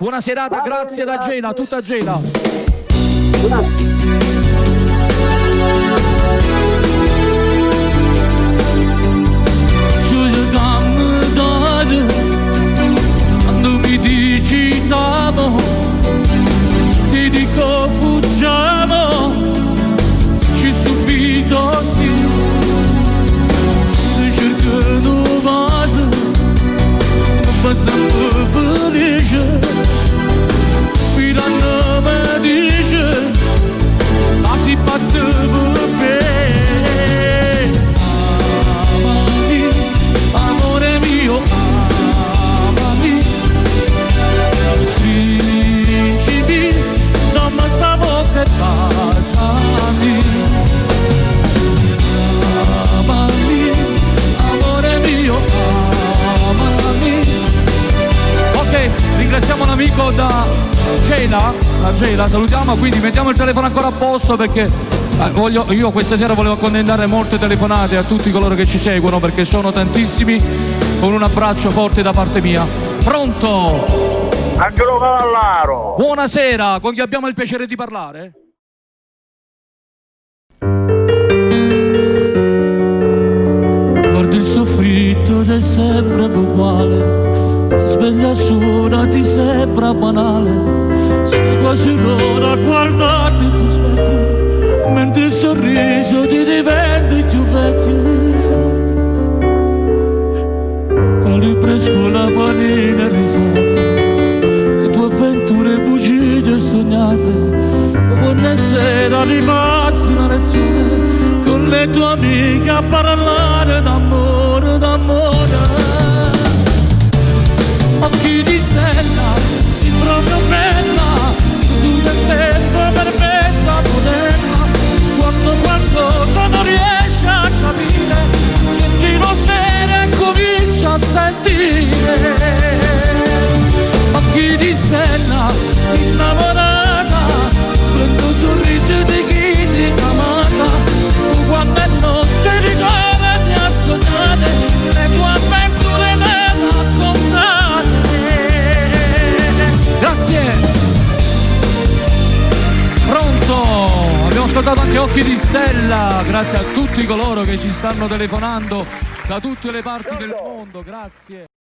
Buona serata, grazie da Gela, tutta Gela. Quando mi dici t'amo, ti dico fuggiamo, ci subito sì, cercando base, ma sempre felice, mirando me dice, ma si pazza per me. Amami, amore mio, amami, stringimi, non mi stavo che baciami. Amami, amore mio, amami. Ok, ringraziamo l'amico da Gela, salutiamo, quindi mettiamo il telefono ancora a posto perché io questa sera volevo condannare molte telefonate a tutti coloro che ci seguono perché sono tantissimi, con un abbraccio forte da parte mia. Pronto? Angelo Cavallaro. Buonasera, con chi abbiamo il piacere di parlare? Guardi il soffritto ed è sempre uguale, la sveglia sola ti sembra banale, stai quasi l'ora a guardarti in tu specchio, mentre il sorriso ti diventa più vecchio. Quali prescola, panine e risate, le tue avventure bugie e sognate, buona sera ripassi una lezione con le tue amiche a parlare d'amore, d'amore. Occhi di stella, sei proprio bella, sei tu del tempo perfetta, moderna. Quando qualcosa non riesce a capire, sentilo sera e comincia a sentire. Occhi di stella, innamorata, splendo sorriso di chi ti amata. Tu quando è notte ricordi a sognare le tue avventure da raccontare. Grazie. Pronto? Abbiamo ascoltato anche Occhi di Stella, grazie a tutti coloro che ci stanno telefonando da tutte le parti del mondo, grazie.